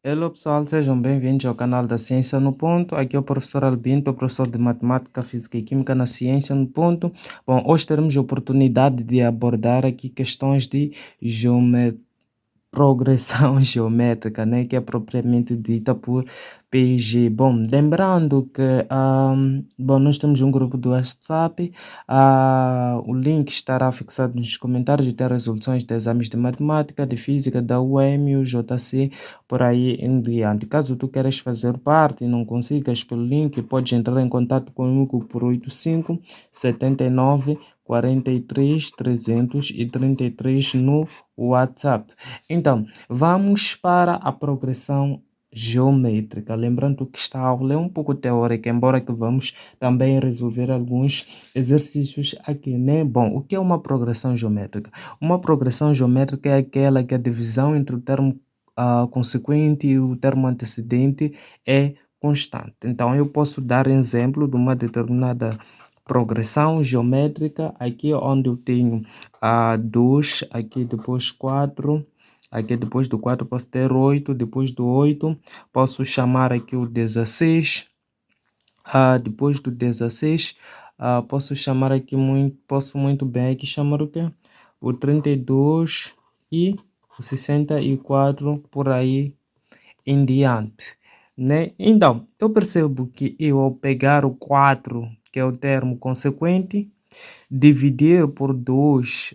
Hello pessoal, sejam bem-vindos ao canal da Ciência no Ponto. Aqui é o professor Albinto, professor de Matemática, Física e Química na Ciência no Ponto. Bom, hoje teremos a oportunidade de abordar aqui questões de progressão geométrica, né, que é propriamente dita por PG. Bom, lembrando que nós temos um grupo do WhatsApp, o link estará fixado nos comentários e tem resoluções de exames de matemática, de física, da UEM, o JC, por aí em diante. Caso tu queiras fazer parte e não consigas pelo link, podes entrar em contato comigo por 85 79 43 333 no WhatsApp. Então, vamos para a progressão geométrica. Lembrando que esta aula é um pouco teórica, embora que vamos também resolver alguns exercícios aqui, né? Bom, o que é uma progressão geométrica? Uma progressão geométrica é aquela que a divisão entre o termo consequente e o termo antecedente é constante. Então, eu posso dar exemplo de uma determinada progressão geométrica, aqui onde eu tenho 2, aqui depois 4, aqui depois do 4 posso ter 8, depois do 8 posso chamar aqui o 16, depois do 16 posso chamar aqui posso muito bem aqui chamar o quê? O 32 e o 64 por aí em diante, né? Então, eu percebo que eu ao pegar o 4, que é o termo consequente, dividir por 2,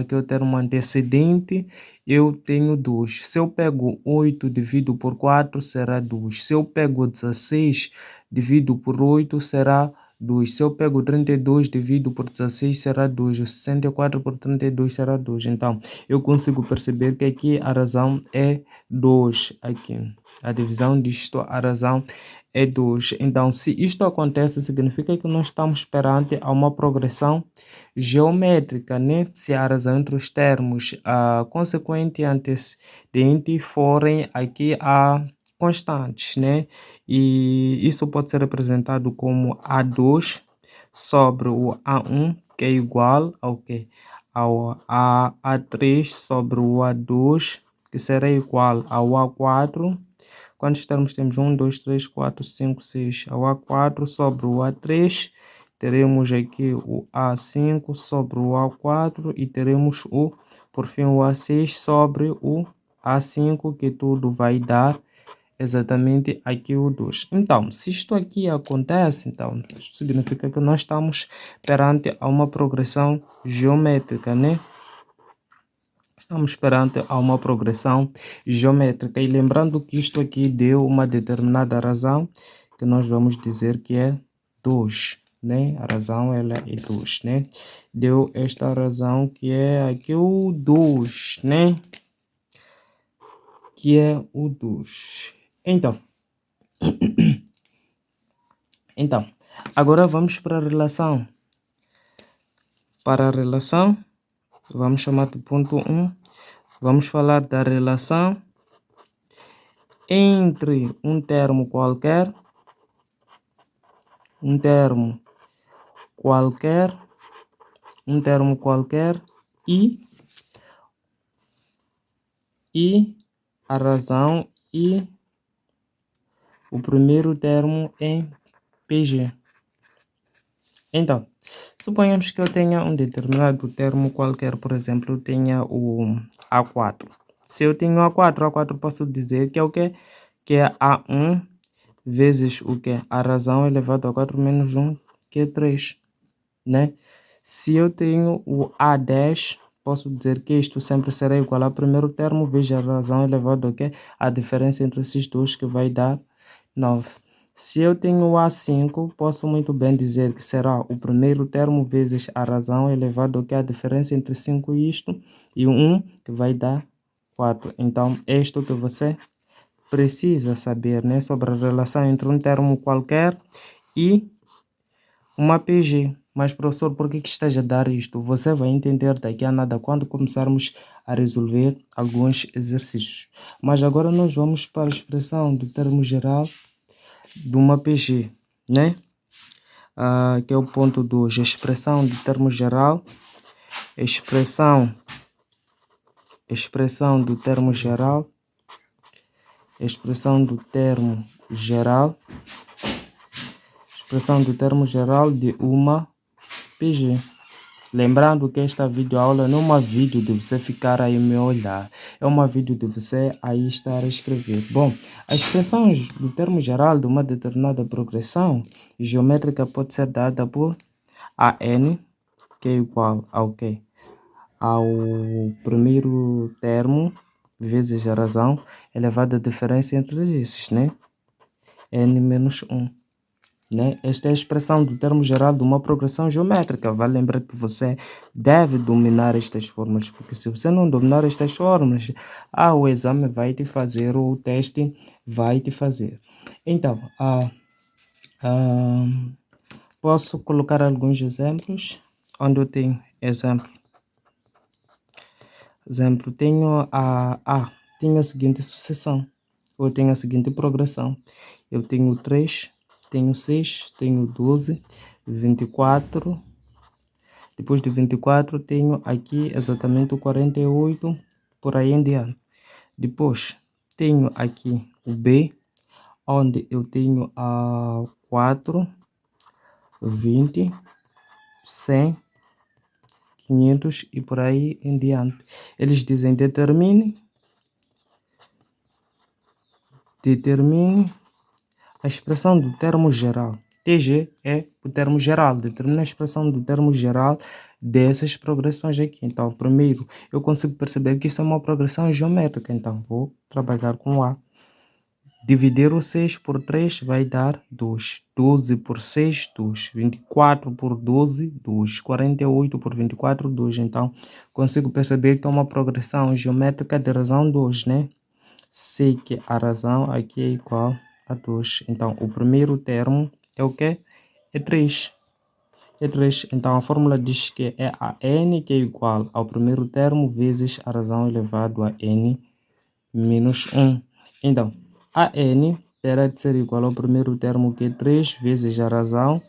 que é o termo antecedente, eu tenho 2. Se eu pego 8 divido por 4, será 2. Se eu pego 16 divido por 8, será 2. Se eu pego 32 divido por 16, será 2. O 64 por 32 será 2. Então, eu consigo perceber que aqui a razão é 2. Aqui, a divisão disto, a razão é 2. Então, se isto acontece, significa que nós estamos perante a uma progressão geométrica, né? Se a razão entre os termos consequente e antecedente forem aqui constantes, né? E isso pode ser representado como A2 sobre o A1, que é igual ao que? Ao A3 sobre o A2, que será igual ao A4. Quantos termos temos? 1, 2, 3, 4, 5, 6. Ao A4 sobre o A3, teremos aqui o A5 sobre o A4 e teremos por fim, o A6 sobre o A5, que tudo vai dar exatamente aqui o 2. Então, se isto aqui acontece, então, isto significa que nós estamos perante a uma progressão geométrica, né? Estamos perante a uma progressão geométrica. E lembrando que isto aqui deu uma determinada razão, que nós vamos dizer que é 2, né? A razão ela é 2, né? Deu esta razão que é aqui o 2, né? Que é o 2. Então, agora vamos para a relação. Para a relação, vamos chamar de ponto 1. Vamos falar da relação entre um termo qualquer e a razão e o primeiro termo em PG. Então, suponhamos que eu tenha um determinado termo qualquer, por exemplo, eu tenha o A4. Se eu tenho A4 posso dizer que é o quê? Que é A1 vezes o quê? A razão elevado a 4 menos 1, que é 3, né? Se eu tenho o A10, posso dizer que isto sempre será igual ao primeiro termo vezes a razão elevado a quê? A diferença entre esses dois, que vai dar 9. Se eu tenho o A5, posso muito bem dizer que será o primeiro termo vezes a razão elevado a quê? A diferença entre 5 e isto, e o 1, que vai dar 4. Então, é isto que você precisa saber, né, sobre a relação entre um termo qualquer e uma PG. Mas, professor, por que estás a dar isto? Você vai entender daqui a nada quando começarmos a resolver alguns exercícios. Mas agora nós vamos para a expressão do termo geral de uma PG, né? Que é o ponto 2. Expressão do termo geral. Expressão do termo geral expressão do termo geral de uma PG. Lembrando que esta videoaula não é uma vídeo de você ficar aí me olhar, é uma vídeo de você aí estar a escrever. Bom, as expressões do termo geral de uma determinada progressão geométrica pode ser dada por AN, que é igual ao quê? Ao primeiro termo vezes a razão elevado à diferença entre esses, né? N menos 1. Né? Esta é a expressão do termo geral de uma progressão geométrica. Vale lembrar que você deve dominar estas fórmulas, porque se você não dominar estas fórmulas, o exame vai te fazer, ou o teste vai te fazer. Então, posso colocar alguns exemplos, onde eu tenho exemplo. Tenho tenho a seguinte sucessão, ou tenho a seguinte progressão. Eu tenho 3, tenho 6, tenho 12, 24. Depois de 24, tenho aqui exatamente o 48, por aí em diante. Depois, tenho aqui o B, onde eu tenho a 4, 20, 100, 500 e por aí em diante. Eles dizem determine a expressão do termo geral. TG é o termo geral, determina a expressão do termo geral dessas progressões aqui. Então, primeiro, eu consigo perceber que isso é uma progressão geométrica. Então, vou trabalhar com A. Dividir o 6 por 3 vai dar 2. 12 por 6, 2. 24 por 12, 2. 48 por 24, 2. Então, consigo perceber que é uma progressão geométrica de razão 2, né? Sei que a razão aqui é igual a 2. Então, o primeiro termo é o quê? É 3. É 3. Então, a fórmula diz que é a n que é igual ao primeiro termo vezes a razão elevado a n menos 1. Então, a n terá de ser igual ao primeiro termo, que é 3, vezes a razão,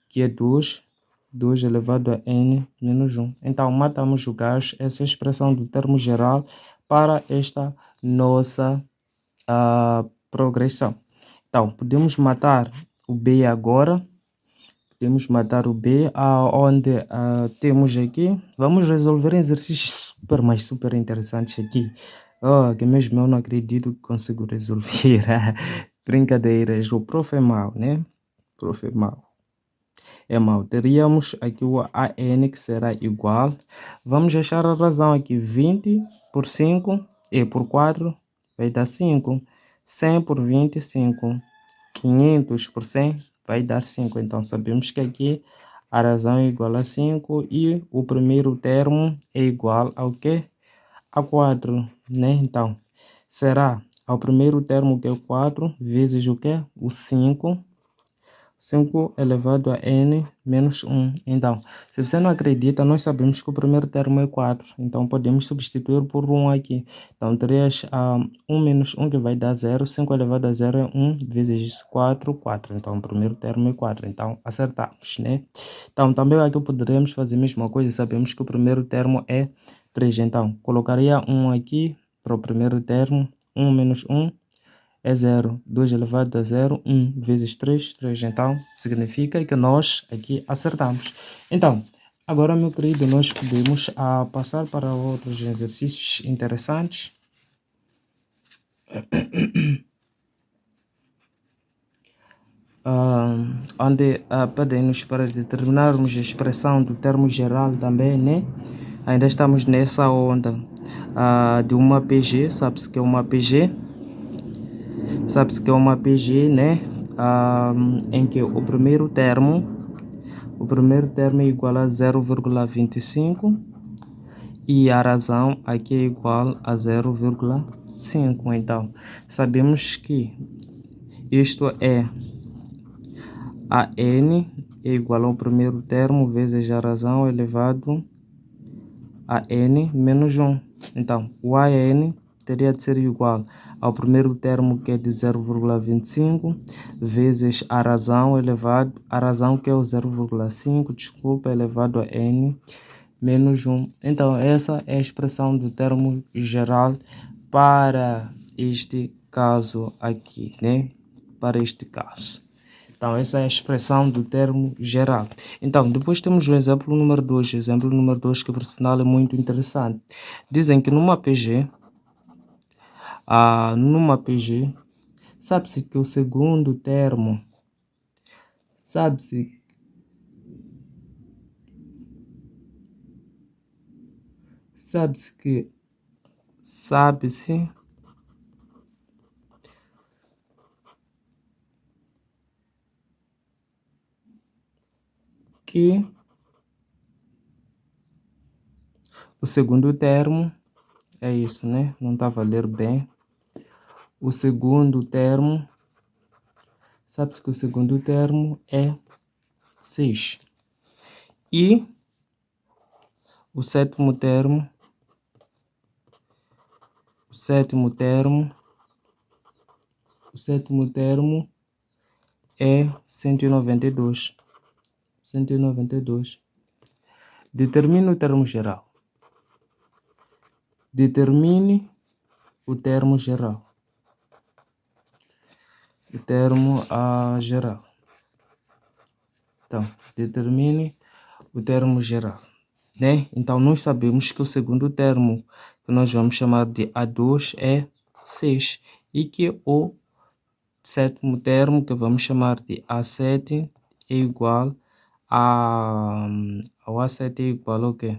que é 2. 2 elevado a n menos 1. Então, matamos o gasto, essa é a expressão do termo geral para esta nossa progressão. Então, podemos matar o B agora. Podemos matar o B, onde temos aqui. Vamos resolver exercícios mas super interessantes aqui. Que mesmo eu não acredito que consigo resolver. Brincadeiras, o prof é mau, né? O prof é mau. É mau. Teríamos aqui o AN que será igual. Vamos achar a razão aqui. 20 por 5 e por 4 vai dar 5. 100 por 25. 500 por 100 vai dar 5. Então, sabemos que aqui a razão é igual a 5 e o primeiro termo é igual ao quê? A 4, né? Então, será ao primeiro termo, que é o 4, vezes o quê? O 5. 5 elevado a n menos 1. Então, se você não acredita, nós sabemos que o primeiro termo é 4. Então, podemos substituir por 1 aqui. Então, terias 1 menos 1, que vai dar 0. 5 elevado a 0 é 1, vezes 4, 4. Então, o primeiro termo é 4. Então, acertamos, né? Então, também aqui poderemos fazer a mesma coisa. Sabemos que o primeiro termo é 3. Então, colocaria 1 aqui para o primeiro termo. 1 menos 1. É 0. 2 elevado a 0, 1 vezes 3, 3. Então, significa que nós aqui acertamos. Então, agora, meu querido, nós podemos passar para outros exercícios interessantes. Onde pedem-nos para determinarmos a expressão do termo geral também, né? Ainda estamos nessa onda de uma PG, sabe-se que é uma PG? Sabe-se que é uma PG, né? Em que o primeiro termo é igual a 0,25 e a razão aqui é igual a 0,5. Então, sabemos que isto é a n é igual ao primeiro termo vezes a razão elevado a n menos 1. Então, o AN teria de ser igual ao primeiro termo, que é de 0,25, vezes a razão elevado, a razão que é o 0,5, desculpa, elevado a n menos 1. Então, essa é a expressão do termo geral para este caso aqui, né? Para este caso. Então, essa é a expressão do termo geral. Então, depois temos o exemplo número 2. Exemplo número 2 que, por sinal, é muito interessante. Dizem que numa PG, sabe-se que o segundo termo, sabe-se que o segundo termo é isso, né? Não está a ler bem. O segundo termo, sabe-se que o segundo termo é 6. E o sétimo termo é 192. 192. Determine o termo geral. Determine o termo geral. O termo geral. Então, determine o termo geral, né? Então, nós sabemos que o segundo termo que nós vamos chamar de A2 é 6 e que o sétimo termo que vamos chamar de A7 é igual ao A7 é igual ao quê?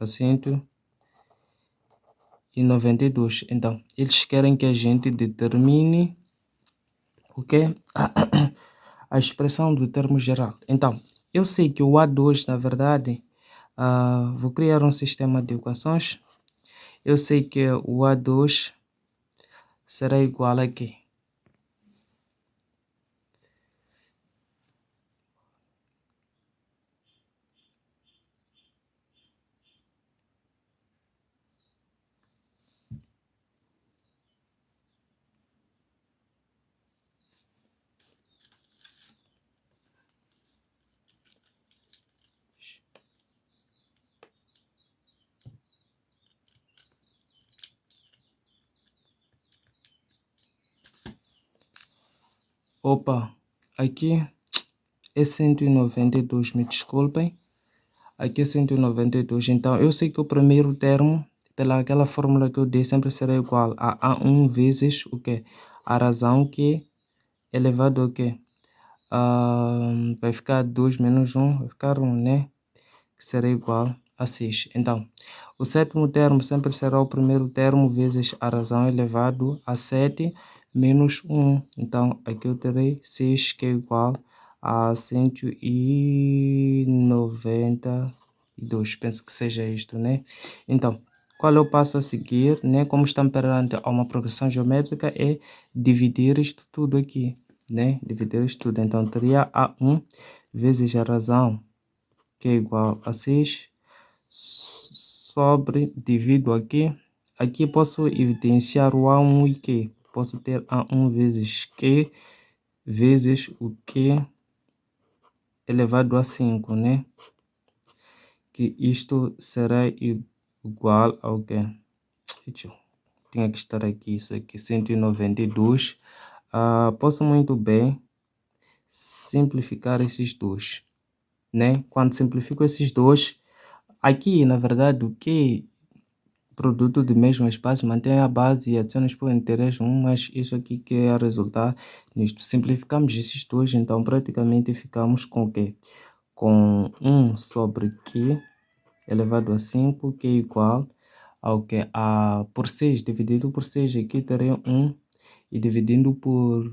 A 192. Então, eles querem que a gente determine o quê? A expressão do termo geral. Então, eu sei que o A2, na verdade, vou criar um sistema de equações. Eu sei que o A2 será igual a quê? Opa, aqui é 192, me desculpem. Aqui é 192. Então, eu sei que o primeiro termo, pela aquela fórmula que eu dei, sempre será igual a A1 vezes o quê? A razão que é elevado ao quê? Vai ficar 2 menos 1, vai ficar 1, né? Que será igual a 6. Então, o sétimo termo sempre será o primeiro termo vezes a razão elevado a 7 menos 1. Então, aqui eu terei 6 que é igual a 192. Penso que seja isto, né? Então, qual é o passo a seguir, né? Como estamos perante a uma progressão geométrica, é dividir isto tudo aqui, né? Dividir isto tudo. Então, teria A1 vezes a razão que é igual a 6 sobre, divido aqui. Aqui posso evidenciar o A1 e Q. Posso ter A1 vezes Q vezes o Q elevado a 5, né? Que isto será igual ao que? Tinha que estar aqui, isso aqui, 192. Posso muito bem simplificar esses dois, né? Quando simplifico esses dois, aqui, na verdade, o que produto de mesmo espaço mantém a base e adiciona por interesse 1, mas isso aqui que é resultar nisto. Simplificamos esses dois, então praticamente ficamos com o quê? Com 1 sobre Q elevado a 5, que é igual ao que? Por 6, dividido por 6, aqui terei 1, e dividindo por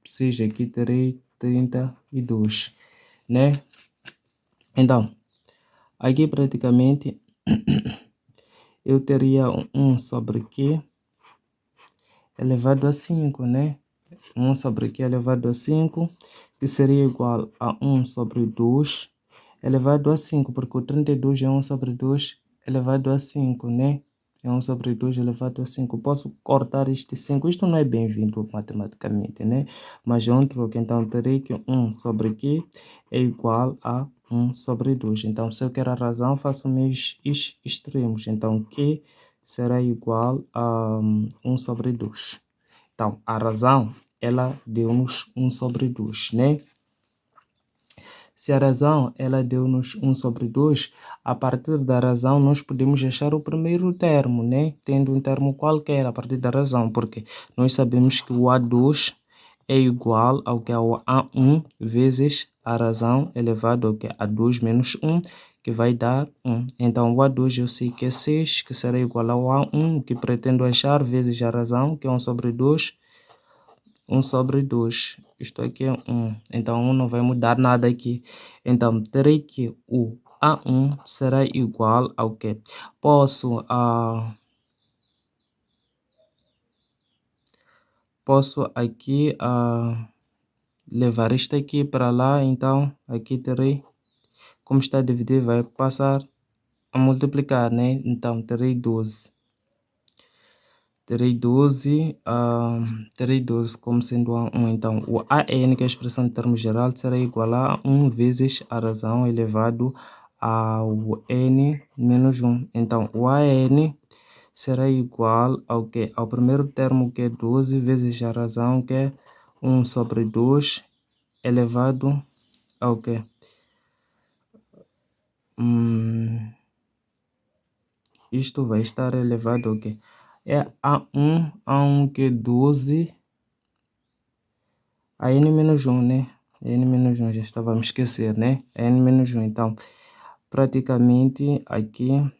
6, aqui terei 32, né? Então, aqui praticamente eu teria 1 sobre Q elevado a 5, né? 1 sobre Q elevado a 5, que seria igual a 1 sobre 2 elevado a 5, porque o 32 é 1 sobre 2 elevado a 5, né? É 1 sobre 2 elevado a 5. Posso cortar este 5. Isto não é bem-vindo matematicamente, né? Mas é um truque. Então, terei que 1 sobre Q é igual a 1 sobre 2. Então, se eu quero a razão, faço meus extremos. Então, Q será igual a 1 sobre 2. Então, a razão, ela deu-nos 1 sobre 2, né? Se a razão, ela deu-nos 1 sobre 2, a partir da razão nós podemos achar o primeiro termo, né? Tendo um termo qualquer a partir da razão, porque nós sabemos que o A2 é igual ao que? Ao A1 vezes a razão elevado ao que? A 2 menos 1, que vai dar 1. Então, o A2 eu sei que é 6, que será igual ao A1, que pretendo achar, vezes a razão, que é 1 sobre 2. 1 sobre 2. Isto aqui é 1. Então, 1 não vai mudar nada aqui. Então, terei que o A1 será igual ao quê? Posso aqui levar isto aqui para lá. Então, aqui terei, como está a dividir, vai passar a multiplicar, né? Então, terei 12. Terei 12 como sendo A1. Então, o AN, que é a expressão de termo geral, será igual a 1 vezes a razão elevado ao N menos 1. Então, o AN será igual ao que? Ao primeiro termo, que é 12, vezes a razão, que é 1 sobre 2, elevado ao que? Isto vai estar elevado ao que? É A1 que é 12, a N-1, né? N-1, já estava a me esquecer, né? N-1, então, praticamente aqui,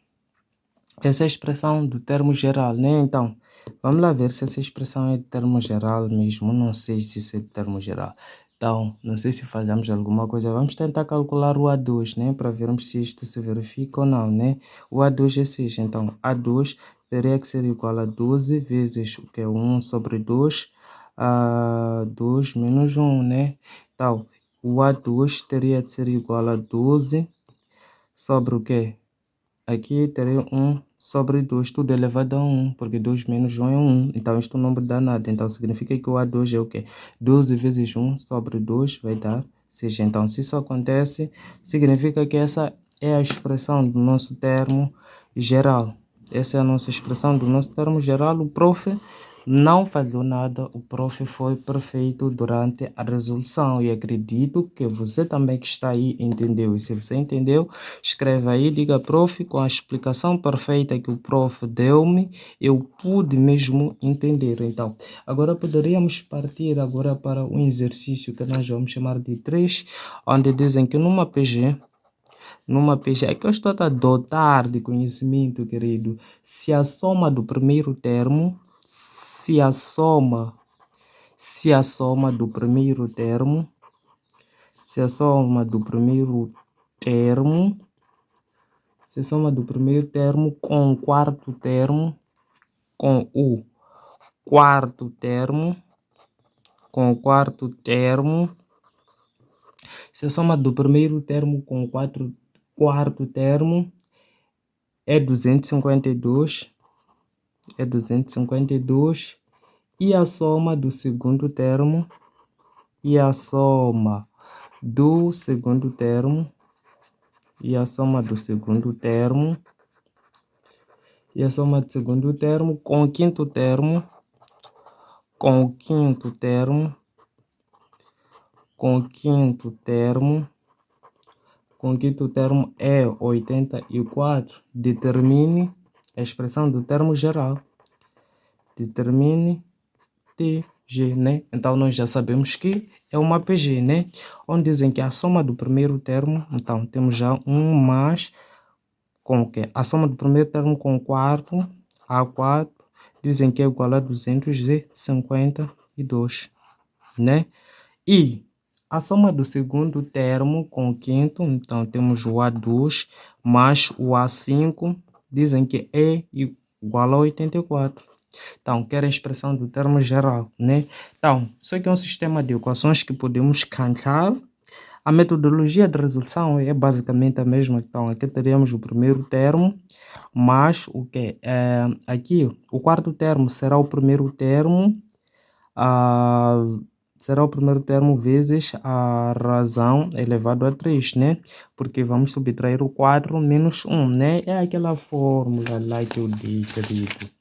essa é a expressão do termo geral, né? Então, vamos lá ver se essa expressão é de termo geral mesmo. Não sei se isso é de termo geral. Então, não sei se falhamos alguma coisa. Vamos tentar calcular o A2, né? Para vermos se isto se verifica ou não, né? O A2 é 6, então A2 teria que ser igual a 12 vezes o que é 1 sobre 2, 2 menos 1, né? Então, o A2 teria de ser igual a 12 sobre o quê? Aqui terei 1 sobre 2, tudo elevado a 1, porque 2 menos 1 é 1. Então, isto não dá nada. Então, significa que o A2 é o quê? 12 vezes 1 sobre 2 vai dar 6. Então, se isso acontece, significa que essa é a expressão do nosso termo geral. Essa é a nossa expressão do nosso termo geral. O prof não falhou nada, o prof foi perfeito durante a resolução e acredito que você também que está aí entendeu. E se você entendeu, escreva aí, diga prof, com a explicação perfeita que o prof deu-me, eu pude mesmo entender. Então, agora poderíamos partir agora para um exercício que nós vamos chamar de 3, onde dizem que numa PG, é que eu estou a dotar de conhecimento, querido, se a soma do primeiro termo, se a soma do primeiro termo, se a soma do primeiro termo com o quarto termo, com o quarto termo, se a soma do primeiro termo com o quarto termo é 252, e a soma do segundo termo, e a soma do segundo termo com o quinto termo, é 84. Determine a expressão do termo geral. Determine TG, né? Então, nós já sabemos que é uma PG, né? Onde dizem que a soma do primeiro termo, então, temos já um mais com o quê? A soma do primeiro termo com o quarto, A4, dizem que é igual a 252, né? E a soma do segundo termo com o quinto, então, temos o A2 mais o A5, dizem que é igual a 84. Então, quero a expressão do termo geral, né? Então, isso aqui é um sistema de equações que podemos cantar. A metodologia de resolução é basicamente a mesma. Então, aqui teremos o primeiro termo, mas o que? Aqui, o quarto termo será o primeiro termo, vezes a razão elevado a 3, né? Porque vamos subtrair o 4 menos 1, né? É aquela fórmula lá que eu dei, querido.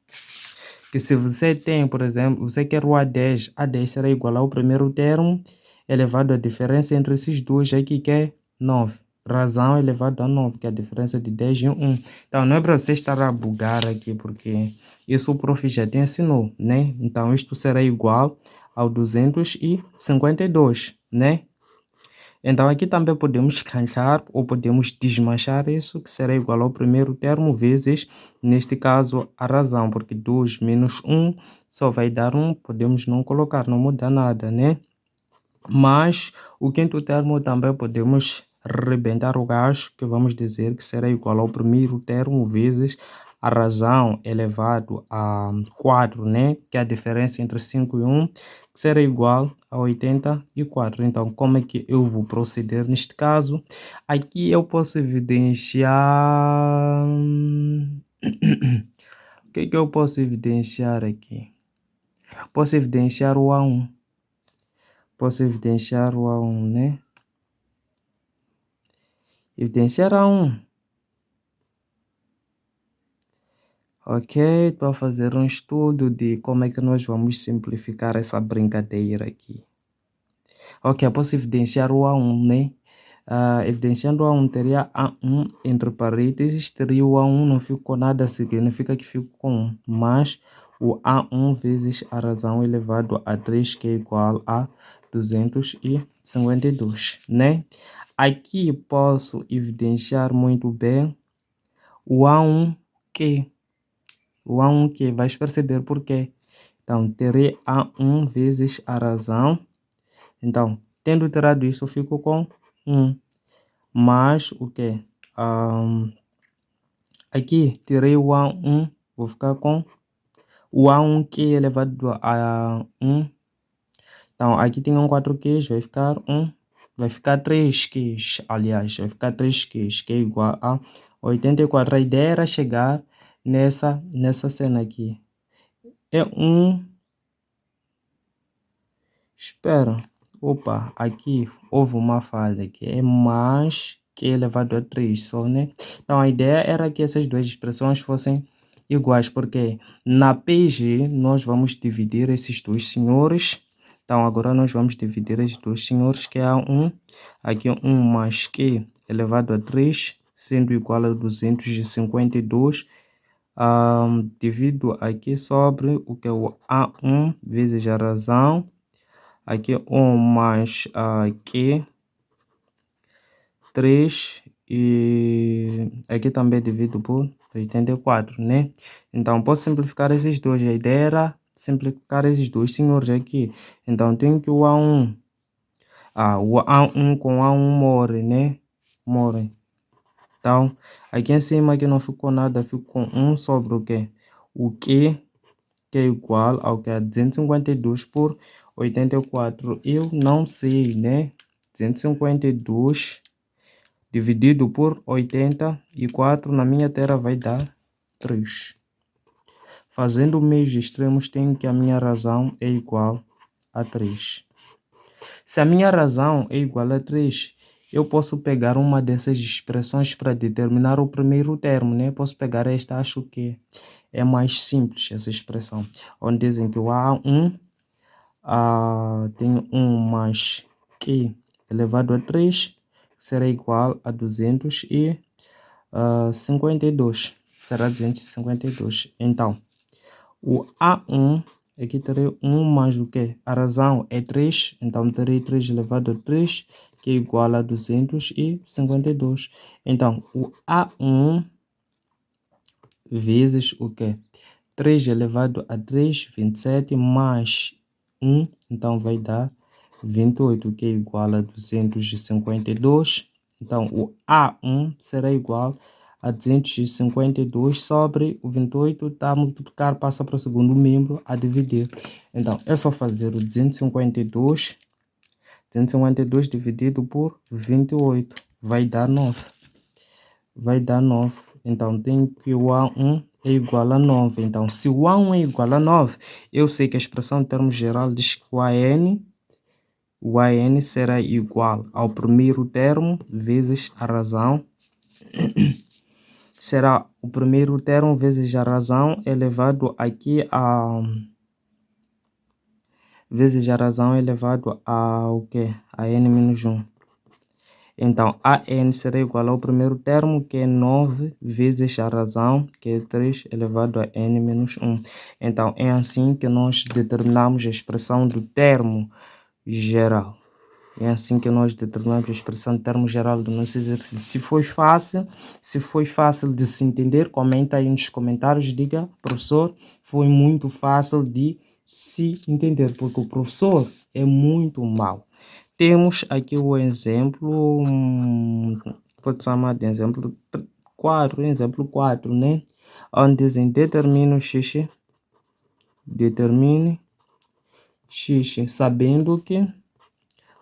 que se você tem, por exemplo, você quer o A10 será igual ao primeiro termo elevado à diferença entre esses dois aqui, que é 9. Razão elevado a 9, que é a diferença de 10 e 1. Então, não é para você estar a bugar aqui, porque isso o prof já te ensinou, né? Então, isto será igual ao 252, né? Então, aqui também podemos cancelar ou podemos desmanchar isso, que será igual ao primeiro termo vezes, neste caso, a razão, porque 2 menos 1 só vai dar 1, podemos não colocar, não muda nada, né? Mas o quinto termo também podemos rebentar o gajo, que vamos dizer que será igual ao primeiro termo vezes a razão elevado a 4, né? Que é a diferença entre 5 e 1, que será igual a 84. Então, como é que eu vou proceder neste caso? Aqui eu posso evidenciar... O que é que eu posso evidenciar aqui? Posso evidenciar o A1. Posso evidenciar o A1, né? Evidenciar A1. Ok, estou a fazer um estudo de como é que nós vamos simplificar essa brincadeira aqui. Ok, posso evidenciar o A1, né? Evidenciando o A1, teria A1 entre parênteses, teria o A1, não fico com nada, significa que fico com 1, mas o A1 vezes a razão elevado a 3, que é igual a 252, né? Aqui posso evidenciar muito bem o A1Q. O A1Q, vais perceber por quê. Então, terei A1 vezes a razão. Então, tendo tirado isso, eu fico com 1. Mas o que? Aqui, tirei o A1, vou ficar com o A1Q elevado a 1. Então, aqui tem um 4Qs, vai ficar 1. Vai ficar 3Qs, aliás, vai ficar 3Qs, que é igual a 84. A ideia era chegar nessa cena aqui. É um... Espera. Opa, aqui houve uma falha, que é mais que elevado a 3 só, né? Então, a ideia era que essas duas expressões fossem iguais, porque na PG nós vamos dividir esses dois senhores. Então, agora nós vamos dividir esses dois senhores, que é A1, aqui 1 mais Q elevado a 3, sendo igual a 252, divido aqui sobre o que é o A1 vezes a razão, aqui 1 mais Q, 3, e aqui também divido por 84, né? Então, posso simplificar esses dois. A ideia era simplificar esses dois senhores aqui. Então, tenho que o A1... o A1 com A1 morre, né? Morre. Então, aqui em cima que não ficou nada, fico com 1 sobre o quê? O Q, que é igual ao que é 252 por 84. Eu não sei, né? 252 dividido por 84 na minha terra vai dar 3. Fazendo meios extremos, tenho que a minha razão é igual a 3. Se a minha razão é igual a 3, eu posso pegar uma dessas expressões para determinar o primeiro termo, né? Posso pegar esta, acho que é mais simples essa expressão, onde dizem que o A1 tem 1 mais Q elevado a 3, será igual a 252. Será 252. Então, o A1, aqui terei 1 mais o quê? A razão é 3, então terei 3 elevado a 3, que é igual a 252. Então, o A1 vezes o quê? 3 elevado a 3, 27, mais 1, então vai dar 28, que é igual a 252. Então, o A1 será igual a 252 sobre o 28, está a multiplicar, passa para o segundo membro, a dividir. Então, é só fazer o 252 dividido por 28, vai dar 9. Vai dar 9. Então, tem que o A1 é igual a 9. Então, se o A1 é igual a 9, eu sei que a expressão em termos geral diz que o AN será igual ao primeiro termo vezes a razão será o primeiro termo vezes a razão elevado aqui a... vezes a razão elevado a o quê? A n menos 1. Então, a n será igual ao primeiro termo, que é 9 vezes a razão, que é 3 elevado a n menos 1. Então, é assim que nós determinamos a expressão do termo geral. É assim que nós determinamos a expressão do termo geral do nosso exercício. Se foi fácil de se entender, comenta aí nos comentários, diga, professor, foi muito fácil de se entender, porque o professor é muito mau. Temos aqui o exemplo, pode chamar de exemplo 4, né? Onde dizem determine x, sabendo que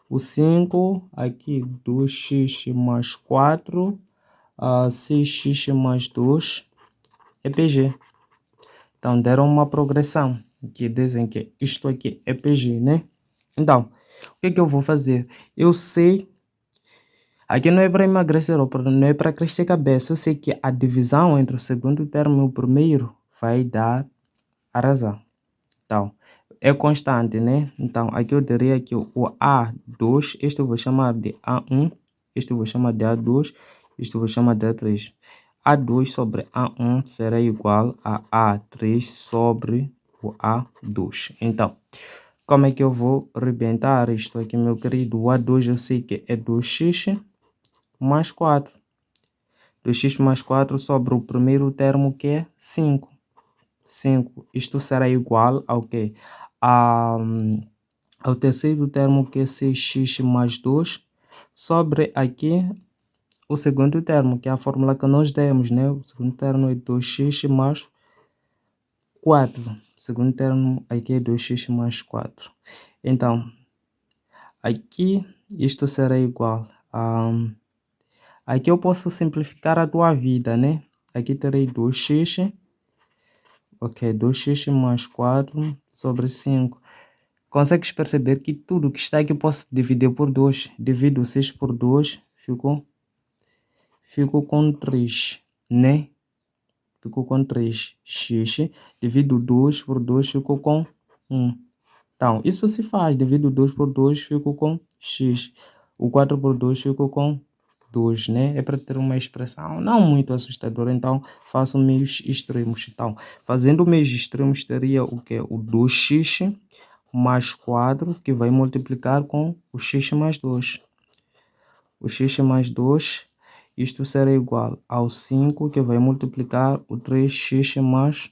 o 5, aqui 2x mais 4, 6x mais 2 é PG. Então, deram uma progressão que dizem que isto aqui é PG, né? Então, o que é que eu vou fazer? Eu sei, aqui não é para emagrecer, não é para crescer cabeça. Eu sei que a divisão entre o segundo termo e o primeiro vai dar a razão. Então, é constante, né? Então, aqui eu teria que o A2, este eu vou chamar de A1, este eu vou chamar de A2, este eu vou chamar de A3. A2 sobre A1 será igual a A3 sobre o A2. Então, como é que eu vou rebentar isto aqui, meu querido? O A2 eu sei que é 2x mais 4. 2x mais 4 sobre o primeiro termo, que é 5. 5. Isto será igual ao quê? Ao terceiro termo, que é 6x mais 2, sobre aqui o segundo termo, que é a fórmula que nós demos, né? O segundo termo é 2x mais 4. O segundo termo aqui é 2x mais 4. Então, aqui isto será igual a... Aqui eu posso simplificar a tua vida, né? Aqui terei 2x, ok, 2x mais 4 sobre 5. Consegues perceber que tudo que está aqui eu posso dividir por 2. Divido 6 por 2, fico com 3, né? Fico com 3x. Divido 2 por 2, fico com 1. Então, isso se faz. Divido 2 por 2, fico com x. O 4 por 2, fico com 2, né? É para ter uma expressão não muito assustadora. Então, faço meios extremos. Então, fazendo meios extremos, teria o que? O 2x mais 4, que vai multiplicar com o x mais 2. O x mais 2, isto será igual ao 5, que vai multiplicar o 3x mais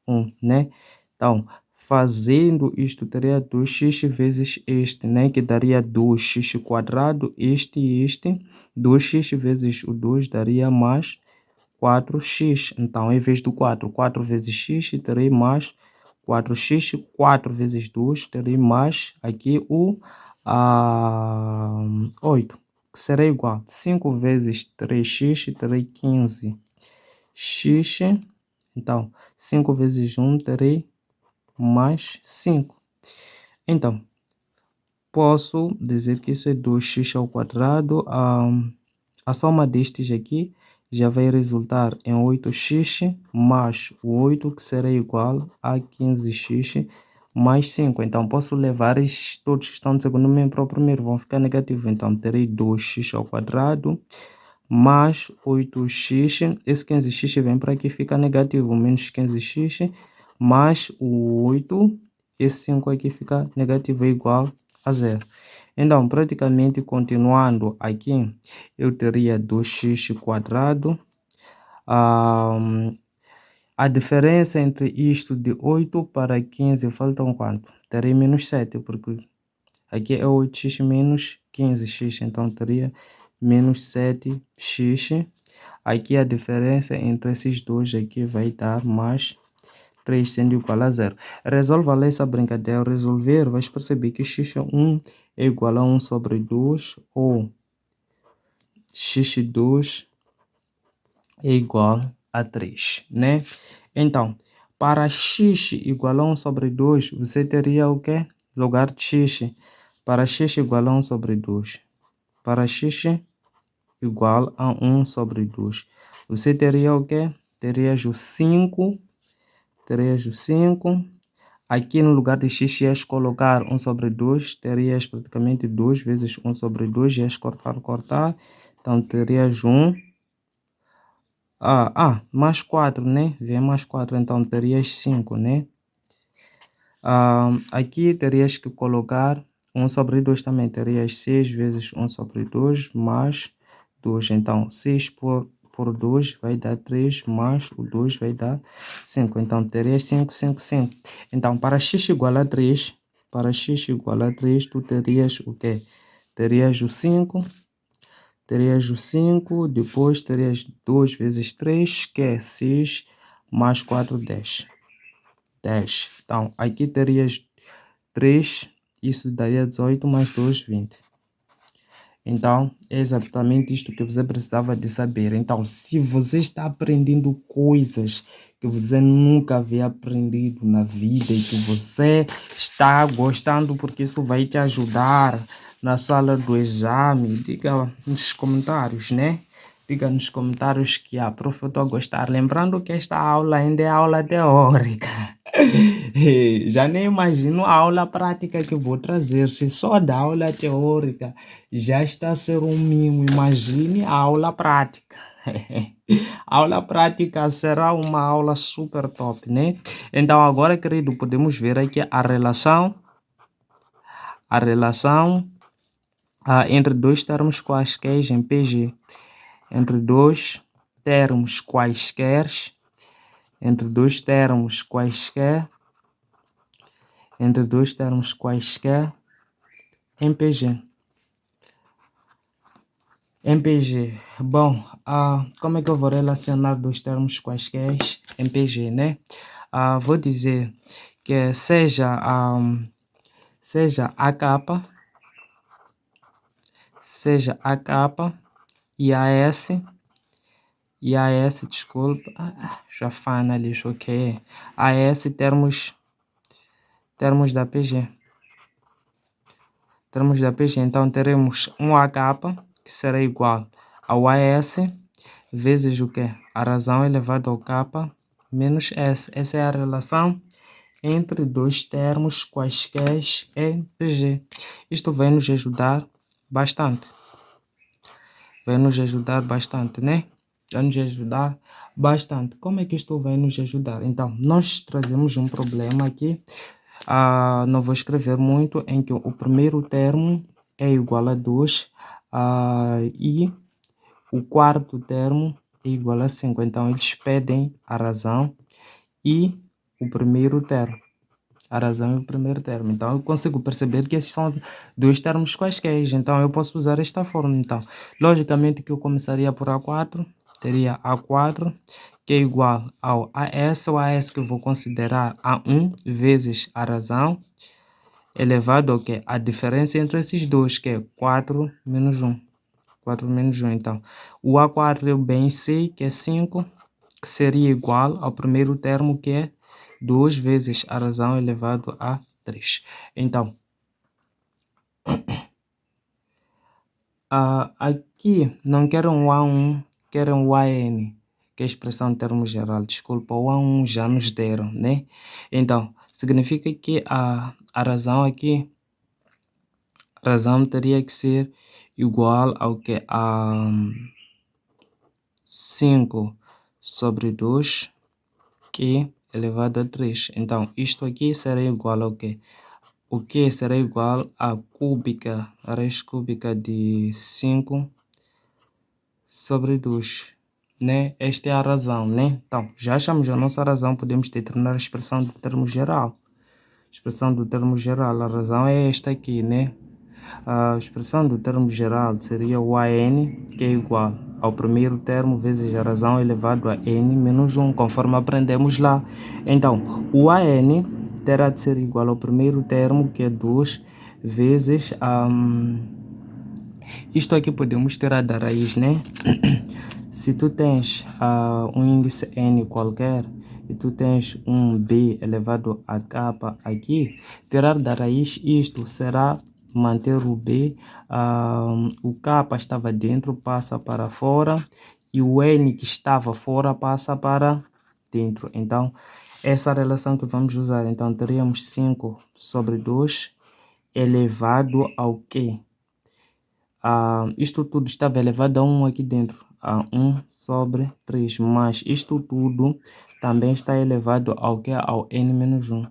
1, né? Então, fazendo isto, teria 2x vezes este, né? Que daria 2x quadrado, este e este. 2x vezes o 2 daria mais 4x. Então, em vez do 4, 4 vezes x, terei mais 4x. 4 vezes 2, terei mais aqui o 8, que será igual a 5 vezes 3x, terei 15x. Então, 5 vezes 1, terei mais 5. Então, posso dizer que isso é 2x ao quadrado. A soma destes aqui já vai resultar em 8x mais o 8, que será igual a 15x mais 5. Então, posso levar estes todos que estão no segundo membro para o primeiro, vão ficar negativos. Então, terei 2x ao quadrado mais 8x. Esse 15x vem para aqui, fica negativo, menos 15x mais o 8. Esse 5 aqui fica negativo, é igual a 0. Então, praticamente, continuando aqui, eu teria 2x quadrado. A diferença entre isto de 8 para 15 faltam quanto? Terei menos 7, porque aqui é 8x menos 15x, então teria menos 7x. Aqui a diferença entre esses dois aqui vai dar mais 3, sendo igual a 0. Resolva lá essa brincadeira. Ao resolver, vais perceber que x1 é igual a 1 sobre 2, ou x2 é igual a 3, né? Então, para x igual a 1 sobre 2, você teria o quê? Lugar de x. Para x igual a 1 sobre 2. Para x igual a 1 sobre 2. Você teria o quê? Terias o 5. Terias o 5. Aqui no lugar de x ias colocar 1 sobre 2. Terias praticamente 2 vezes 1 sobre 2. Ias cortar. Então terias 1. Mais 4, né? Vem mais 4, então terias 5, né? Aqui terias que colocar 1 sobre 2 também. Terias 6 vezes 1 sobre 2 mais 2. Então 6 por 2 vai dar 3, mais o 2 vai dar 5. Então terias 5, 5, 5. Então para x igual a 3, tu terias o quê? Terias o 5. Depois terias 2 vezes 3, que é 6, mais 4, 10. 10. Então, aqui terias 3, isso daria 18, mais 2, 20. Então, é exatamente isto que você precisava de saber. Então, se você está aprendendo coisas que você nunca havia aprendido na vida e que você está gostando, porque isso vai te ajudar na sala do exame, diga nos comentários, né? Diga nos comentários que a prof, eu estou a gostar. Lembrando que esta aula ainda é aula teórica. Já nem imagino a aula prática que vou trazer. Se só da aula teórica já está a ser um mimo, imagine a aula prática. A aula prática será uma aula super top, né? Então agora, querido, podemos ver aqui a relação entre dois termos quaisquer em PG. Entre dois termos quaisquer em PG. Em PG. Bom, como é que eu vou relacionar dois termos quaisquer em PG, né? Vou dizer que seja a capa e a S, desculpa, já fana lixo, ok. A S termos da PG. Então teremos um AK que será igual ao AS vezes o que? A razão elevada ao K menos S. Essa é a relação entre dois termos quaisquer em PG. Isto vai nos ajudar bastante. né? Vai nos ajudar bastante. Como é que isto vai nos ajudar? Então, nós trazemos um problema aqui. Não vou escrever muito, em que o primeiro termo é igual a 2 e o quarto termo é igual a 5. Então, eles pedem a razão e o primeiro termo. Então, eu consigo perceber que esses são dois termos quaisquer. Então, eu posso usar esta forma. Então, logicamente que eu começaria por A4. Teria A4, que é igual ao AS. O AS que eu vou considerar A1 vezes a razão, elevado ao que? A diferença entre esses dois, que é 4 menos 1. Então, o A4 eu bem sei que é 5, que seria igual ao primeiro termo, que é 2 vezes a razão elevado a 3. Então, aqui não quero um A1, quero um AN, que é a expressão de termo geral. Desculpa, o A1 já nos deram, né? Então, significa que a razão aqui, a razão teria que ser igual ao que a 5 sobre 2 que elevado a 3. Então, isto aqui será igual ao quê? O que será igual a raiz cúbica de 5 sobre 2, né? Esta é a razão, né? Então, já achamos a nossa razão, podemos determinar a expressão do termo geral. A razão é esta aqui, né? A expressão do termo geral seria o AN, que é igual ao primeiro termo vezes a razão elevado a n menos 1, conforme aprendemos lá. Então, o AN terá de ser igual ao primeiro termo, que é 2, vezes... isto aqui podemos tirar da raiz, né? Se tu tens um índice n qualquer e tu tens um b elevado a k aqui, tirar da raiz isto será manter o b, o k estava dentro, passa para fora e o N que estava fora passa para dentro. Então, essa relação que vamos usar, então teríamos 5 sobre 2 elevado ao quê? Isto tudo estava elevado a 1 aqui dentro, a 1 sobre 3, mas isto tudo também está elevado ao quê? Ao N menos 1.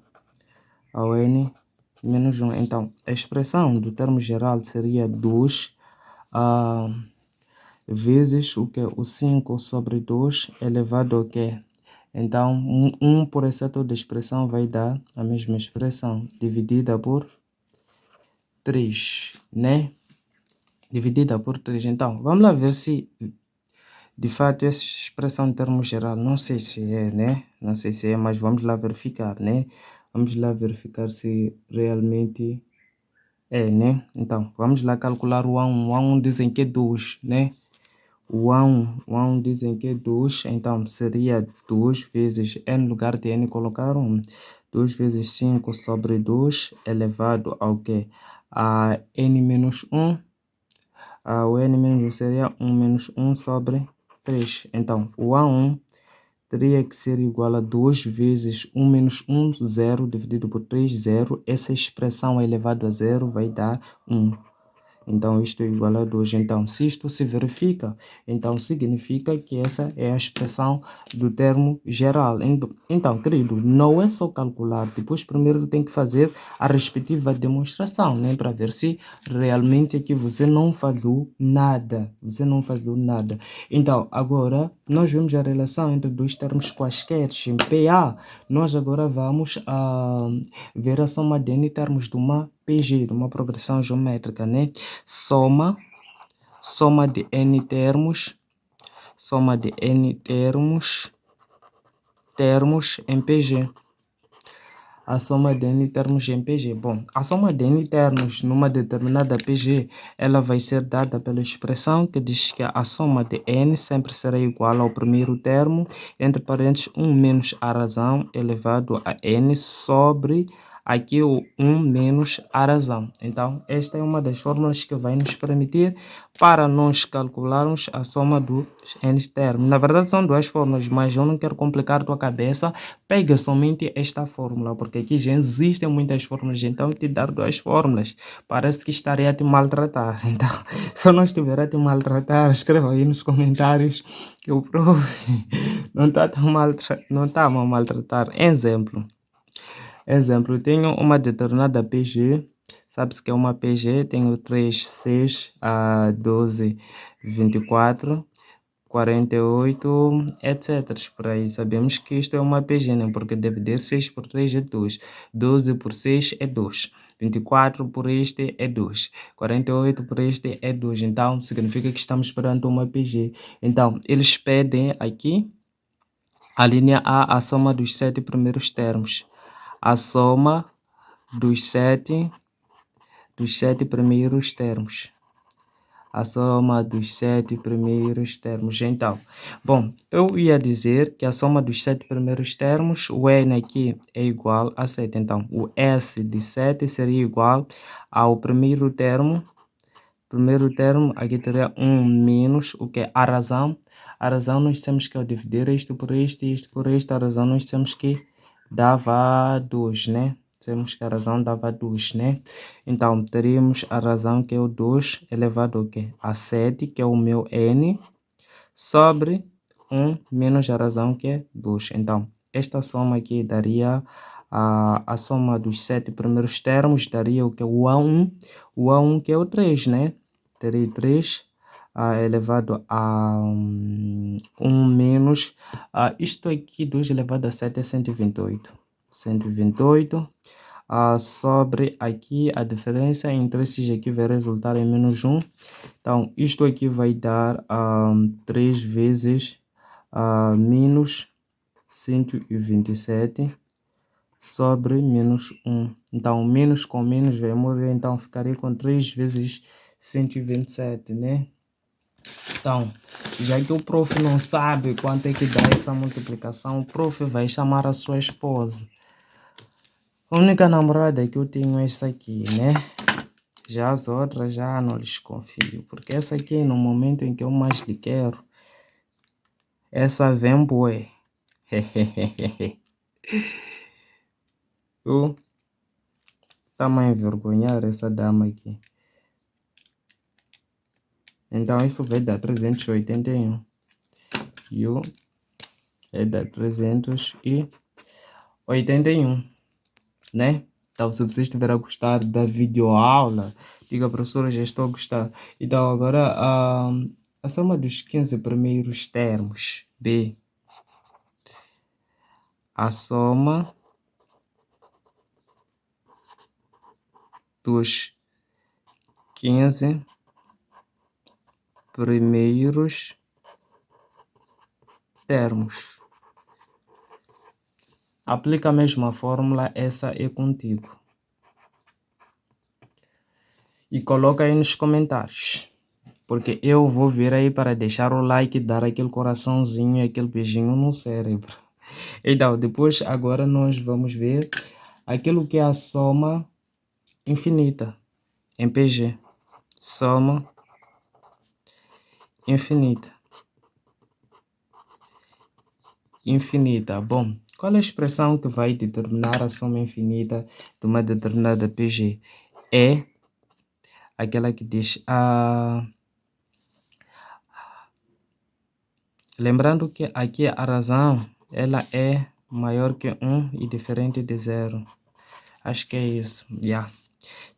Ao N menos 1. Então, a expressão do termo geral seria 2 vezes o que? O 5 sobre 2 elevado ao quê? Então, 1 por essa toda expressão vai dar a mesma expressão, dividida por 3, né? Dividida por 3. Então, vamos lá ver se, de fato, essa expressão em termos geral, não sei se é, né? Não sei se é, mas vamos lá verificar, né? Vamos lá verificar se realmente é, né? Então, vamos lá calcular o A1. O A1 dizem que é 2, né? O A1 dizem que é 2, então seria 2 vezes, n lugar de n colocar 1. 2 vezes 5 sobre 2 elevado ao que? A n menos 1. O n menos 1 seria 1 menos 1 sobre 3. Então, o A1 teria que ser igual a 2 vezes 1 menos 1, 0, dividido por 3, 0. Essa expressão elevado a 0 vai dar 1. Então, isto é igual a 2. Então, se isto se verifica, então significa que essa é a expressão do termo geral. Então, querido, não é só calcular. Depois, primeiro tem que fazer a respectiva demonstração, né? Para ver se realmente aqui você não falhou nada. Você não falhou nada. Então, agora, nós vemos a relação entre dois termos quaisquer. Em PA, nós agora vamos ver a soma de n termos de uma PG, de uma progressão geométrica, né? Soma de n termos, termos em PG. A soma de n termos em PG. Bom, a soma de n termos numa determinada PG, ela vai ser dada pela expressão que diz que a soma de n sempre será igual ao primeiro termo, entre parênteses, 1 menos a razão elevado a n sobre aqui o 1 menos a razão. Então, esta é uma das fórmulas que vai nos permitir para nós calcularmos a soma dos n termos. Na verdade, são duas fórmulas, mas eu não quero complicar a tua cabeça. Pega somente esta fórmula, porque aqui já existem muitas fórmulas, então te dar duas fórmulas parece que estarei a te maltratar. Então, se eu não estiver a te maltratar, escreva aí nos comentários que o prof não está a maltratar. Exemplo, tenho uma determinada PG, sabe-se que é uma PG, tenho 3, 6, 12, 24, 48, etc. Por aí, sabemos que isto é uma PG, né? Porque dividir 6 por 3 é 2, 12 por 6 é 2, 24 por este é 2, 48 por este é 2. Então, significa que estamos perante uma PG. Então, eles pedem aqui a linha A, a soma dos 7 primeiros termos. A soma dos 7 primeiros termos. A soma dos 7 primeiros termos. Então, bom, eu ia dizer que a soma dos 7 primeiros termos, o n aqui é igual a 7. Então, o S de 7 seria igual ao primeiro termo. Primeiro termo, aqui teria 1 menos o que? A razão. A razão nós temos que dividir isto por isto e isto por isto. A razão nós temos que dava 2, né? Temos que a razão dava 2, né? Então, teríamos a razão que é o 2 elevado ao quê? A 7, que é o meu n, sobre 1 menos a razão que é 2. Então, esta soma aqui daria a soma dos 7 primeiros termos, daria o que? O A1 que é o 3, né? Teria 3 elevado a 1 menos, isto aqui, 2 elevado a 7 é 128. 128 sobre aqui a diferença entre esses aqui vai resultar em menos 1. Então, isto aqui vai dar 3 vezes menos 127 sobre menos 1. Então, menos com menos vai morrer, então ficaria com 3 vezes 127, né? Então, já que o prof não sabe quanto é que dá essa multiplicação, o prof vai chamar a sua esposa. A única namorada que eu tenho é essa aqui, né? Já as outras já não lhes confio, porque essa aqui no momento em que eu mais lhe quero, Essa vem bué. Eu tá a envergonhar essa dama aqui. Então isso vai dar 381. E o vai dar 381, né? Então, se você estiver a gostar da videoaula, diga, professora, já estou a gostar. Então, agora, a soma dos 15 primeiros termos. B. A soma dos 15 primeiros termos. Aplica a mesma fórmula, essa é contigo. E coloca aí nos comentários. Porque eu vou vir aí para deixar o like, dar aquele coraçãozinho e aquele beijinho no cérebro. Então, depois, agora nós vamos ver aquilo que é a soma infinita em PG. Soma infinita. Infinita. Bom, qual é a expressão que vai determinar a soma infinita de uma determinada PG? É aquela que diz lembrando que aqui a razão ela é maior que 1 e diferente de 0. Acho que é isso. Yeah.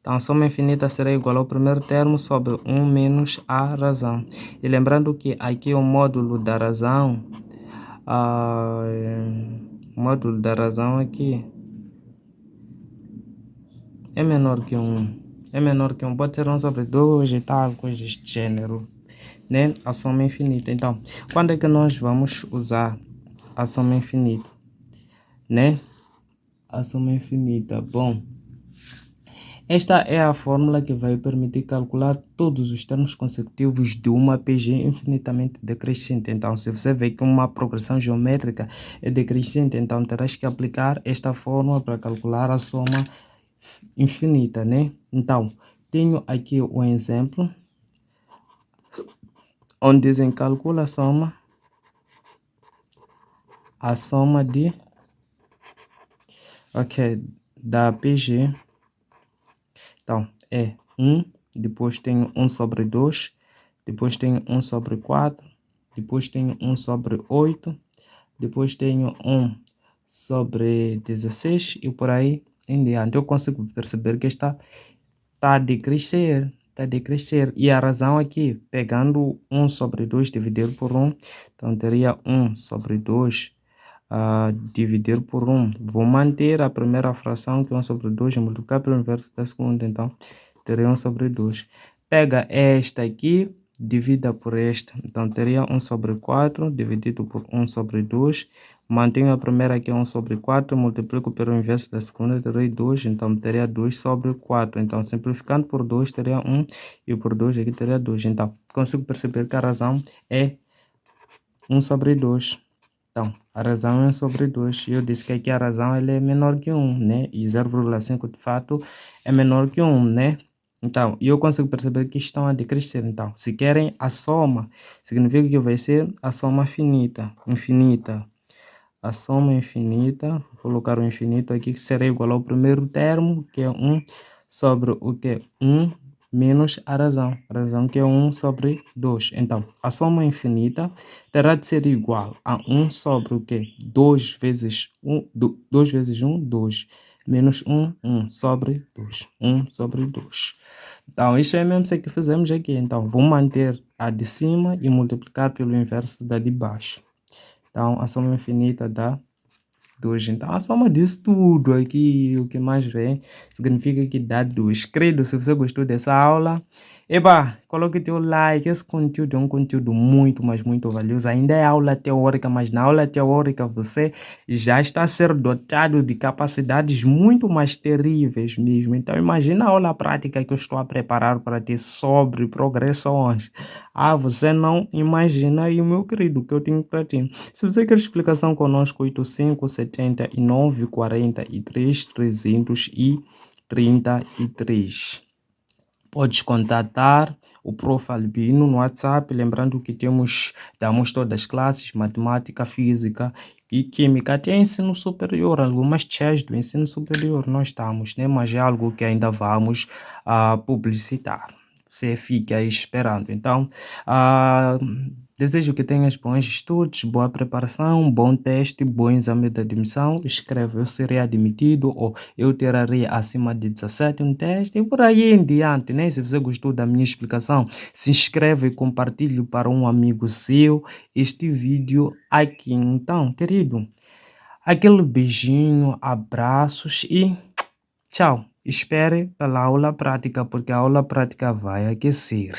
Então, a soma infinita será igual ao primeiro termo sobre 1 menos a razão. E lembrando que aqui o módulo da razão, o módulo da razão aqui é menor que 1. É menor que 1. Pode ser 1 sobre 2 e tal, coisas de gênero, né? A soma infinita. Então, quando é que nós vamos usar a soma infinita, né? A soma infinita. Bom, esta é a fórmula que vai permitir calcular todos os termos consecutivos de uma PG infinitamente decrescente. Então, se você vê que uma progressão geométrica é decrescente, então terás que aplicar esta fórmula para calcular a soma infinita, né? Então, tenho aqui um exemplo onde dizem calcula a soma de da PG. Então, é 1, depois tenho 1 sobre 2, depois tenho 1 sobre 4, depois tenho 1 sobre 8, depois tenho 1 sobre 16 e por aí em diante. Eu consigo perceber que está a decrescer, está a decrescer. E a razão aqui, pegando 1 sobre 2 dividido por 1, então teria 1 sobre 2 dividir por 1. Vou manter a primeira fração, que é 1 sobre 2, e multiplicar pelo inverso da segunda. Então, teria 1 sobre 2. Pega esta aqui, divida por esta. Então, teria 1 sobre 4, dividido por 1 sobre 2. Mantenho a primeira aqui, 1 sobre 4, multiplico pelo inverso da segunda, terei 2. Então, teria 2 sobre 4. Então, simplificando por 2, teria 1. E por 2 aqui teria 2. Então, consigo perceber que a razão é 1 sobre 2. Então, a razão é 1 sobre 2. Eu disse que aqui a razão ela é menor que 1, né? E 0,5 de fato é menor que 1, né? Então, eu consigo perceber que estão a decrescer. Então, se querem a soma, significa que vai ser a soma finita, infinita. A soma infinita, vou colocar o infinito aqui, que será igual ao primeiro termo, que é 1 sobre o que? 1 menos a razão que é 1 sobre 2. Então, a soma infinita terá de ser igual a 1 sobre o que? 2 vezes 1, 2 vezes 1, 2, menos 1, 1 sobre 2, 1 sobre 2. Então, isso é mesmo isso que fizemos aqui. Então, vou manter a de cima e multiplicar pelo inverso da de baixo. Então, a soma infinita dá 2. Então, a soma disso tudo aqui, o que mais vem, significa que dá 2. Credo, se você gostou dessa aula, coloque teu like. Esse conteúdo é um conteúdo muito, mas muito valioso. Ainda é aula teórica, mas na aula teórica você já está a ser dotado de capacidades muito mais terríveis mesmo. Então, imagina a aula prática que eu estou a preparar para ti sobre progressões. Você não imagina aí, meu querido, o que eu tenho para ti. Se você quer explicação conosco, 8579 43 333. Podes contatar o Prof. Albino no WhatsApp, lembrando que damos todas as classes, matemática, física e química, até ensino superior, algumas chés do ensino superior nós estamos, né? Mas é algo que ainda vamos publicitar. Você fique aí esperando. Então, ah, desejo que tenhas bons estudos, boa preparação, bom teste, bom exame de admissão. Escreve, eu serei admitido ou eu tirarei acima de 17 no teste e por aí em diante, né? Se você gostou da minha explicação, se inscreve e compartilhe para um amigo seu este vídeo aqui. Então, querido, aquele beijinho, abraços e tchau. Espere pela aula prática, porque a aula prática vai aquecer.